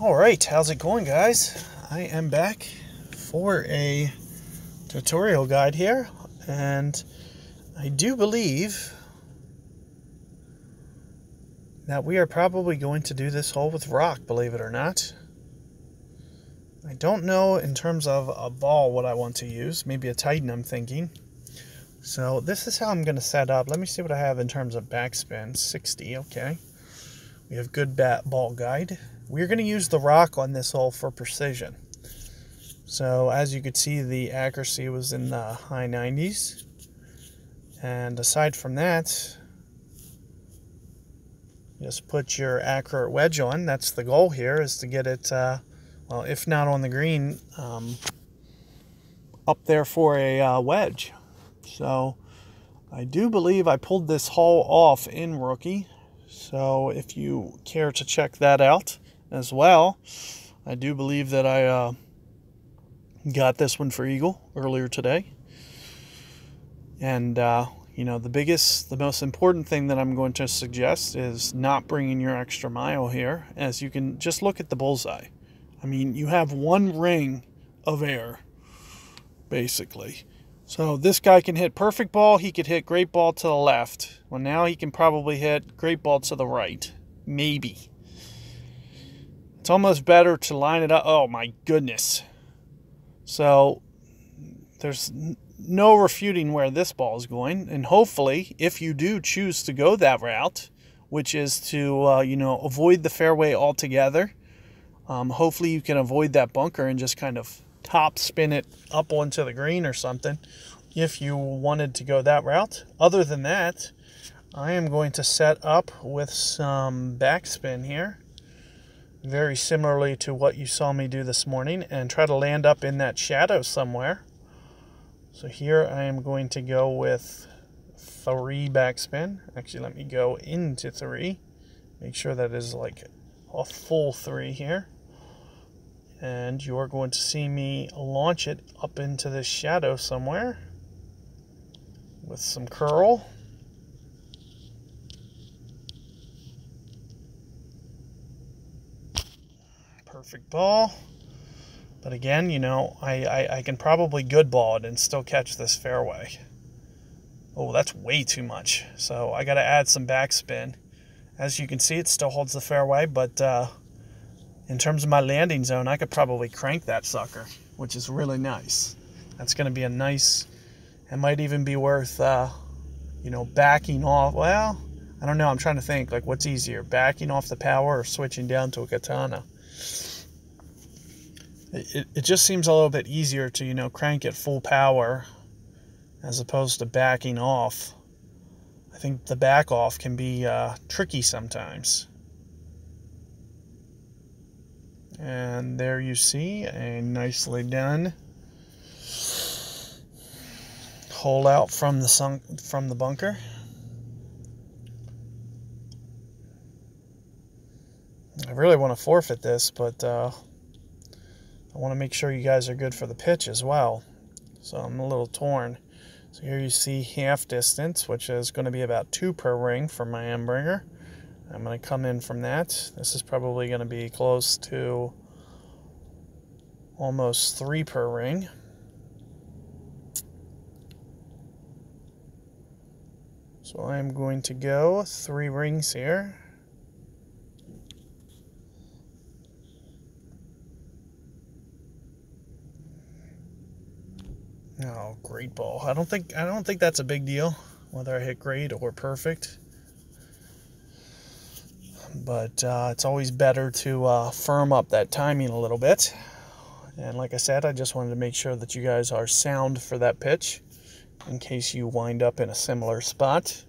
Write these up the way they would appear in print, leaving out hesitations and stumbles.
All right, how's it going, guys? I am back for a tutorial guide here, and I do believe that we are probably going to do this hole with rock, believe it or not. I don't know in terms of a ball what I want to use, maybe a Titan I'm thinking. So this is how I'm going to set up. Let me see what I have in terms of backspin. 60, okay. We have good ball guide. We're going to use the rock on this hole for precision. So as you could see, the accuracy was in the high 90s. And aside from that, just put your accurate wedge on. That's the goal here, is to get it, well, if not on the green, up there for a wedge. So I do believe I pulled this hole off in Rookie. So if you care to check that out as well, I do believe that I got this one for Eagle earlier today. And you know, the most important thing that I'm going to suggest is not bringing your extra mile here, as you can just look at the bullseye. I mean, you have one ring of air, basically. So this guy can hit perfect ball, he could hit great ball to the left. Well, now he can probably hit great ball to the right. Maybe. It's almost better to line it up. Oh my goodness. So there's no refuting where this ball is going. And hopefully, if you do choose to go that route, which is to, you know, avoid the fairway altogether, hopefully you can avoid that bunker and just kind of top spin it up onto the green or something if you wanted to go that route. Other than that, I am going to set up with some backspin here, very similarly to what you saw me do this morning, and try to land up in that shadow somewhere. So here I am going to go with 3 backspin. Actually, let me go into 3. Make sure that is like a full 3 here. And you're going to see me launch it up into this shadow somewhere with some curl. Perfect ball. But again, you know, I can probably good ball it and still catch this fairway. Oh, that's way too much. So I got to add some backspin. As you can see, it still holds the fairway, but in terms of my landing zone, I could probably crank that sucker, which is really nice. That's going to be a nice, it might even be worth, you know, backing off. Well, I don't know. I'm trying to think, like, what's easier, backing off the power or switching down to a katana? It just seems a little bit easier to, you know, crank it full power as opposed to backing off. I think the back off can be tricky sometimes. And there you see a nicely done hole out from the bunker. I really want to forfeit this, but I want to make sure you guys are good for the pitch as well. So I'm a little torn. So here you see half distance, which is going to be about 2 per ring for my Endbringer. I'm going to come in from that. This is probably going to be close to almost 3 per ring. So I'm going to go 3 rings here. Oh, great ball. I don't think that's a big deal, whether I hit great or perfect. But it's always better to firm up that timing a little bit. And like I said, I just wanted to make sure that you guys are sound for that pitch in case you wind up in a similar spot.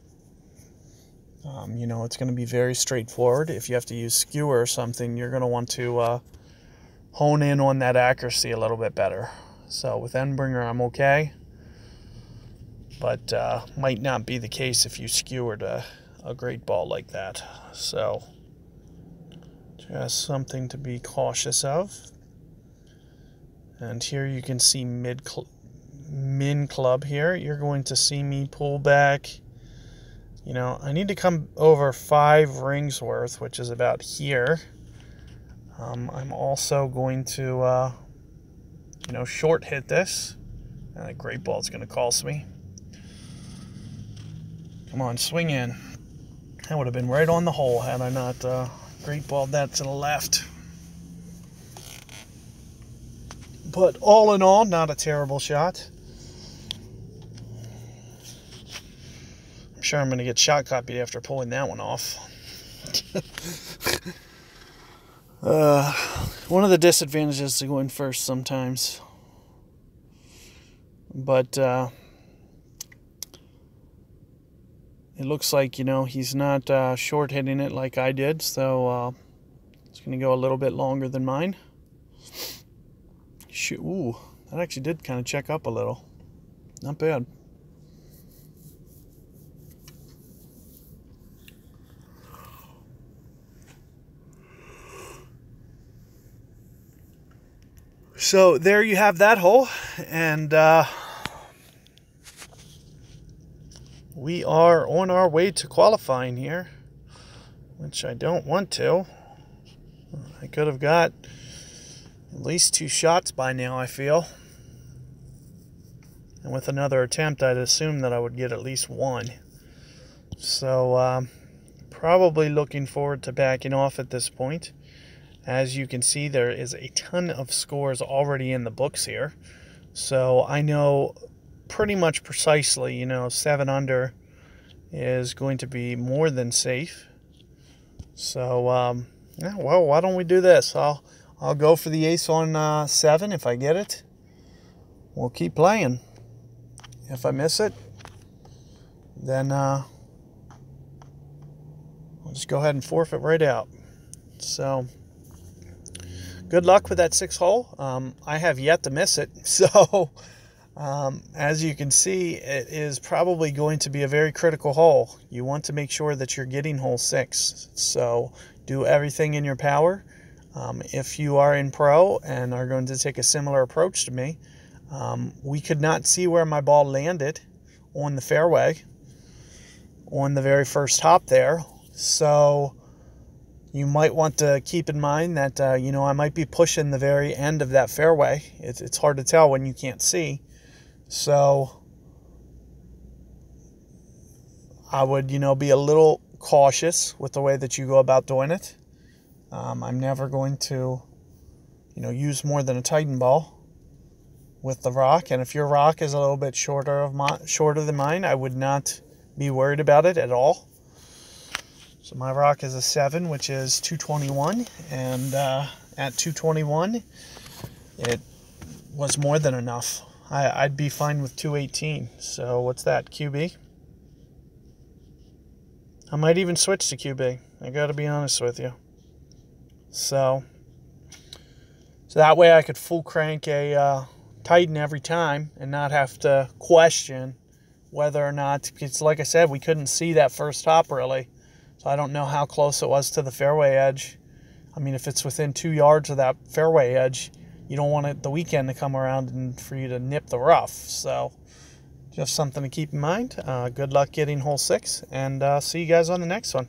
You know, it's going to be very straightforward. If you have to use skewer or something, you're going to want to hone in on that accuracy a little bit better. So with Endbringer, I'm okay. But might not be the case if you skewered a great ball like that. So just something to be cautious of. And here you can see min club here. You're going to see me pull back. You know, I need to come over 5 rings worth, which is about here. I'm also going to, short hit this. That great ball's going to cost me. Come on, swing in. That would have been right on the hole had I not great balled that to the left. But all in all, not a terrible shot. I'm sure I'm going to get shot copied after pulling that one off. One of the disadvantages to going first sometimes. But it looks like, he's not short hitting it like I did. So it's going to go a little bit longer than mine. Shoot, ooh, that actually did kind of check up a little. Not bad. So there you have that hole, and we are on our way to qualifying here, which I don't want to. I could have got at least 2 shots by now, I feel. And with another attempt, I'd assume that I would get at least 1. So probably looking forward to backing off at this point. As you can see, there is a ton of scores already in the books here. So I know pretty much precisely, 7 under is going to be more than safe. So, yeah, well, why don't we do this? I'll go for the ace on 7 if I get it. We'll keep playing. If I miss it, then I'll just go ahead and forfeit right out. So good luck with that 6 hole. I have yet to miss it. So as you can see, it is probably going to be a very critical hole. You want to make sure that you're getting hole 6. So do everything in your power. If you are in pro and are going to take a similar approach to me, we could not see where my ball landed on the fairway on the very first hop there. So you might want to keep in mind that, I might be pushing the very end of that fairway. It's hard to tell when you can't see. So I would, be a little cautious with the way that you go about doing it. I'm never going to, use more than a Titan ball with the rock. And if your rock is a little bit shorter than mine, I would not be worried about it at all. So my rock is a 7, which is 221, and at 221, it was more than enough. I'd be fine with 218. So what's that, QB? I might even switch to QB. I got to be honest with you. So that way I could full crank a Titan every time and not have to question whether or not, because like I said, we couldn't see that first hop really. So I don't know how close it was to the fairway edge. I mean, if it's within 2 yards of that fairway edge, you don't want the weekend to come around and for you to nip the rough. So just something to keep in mind. Good luck getting hole 6, and see you guys on the next one.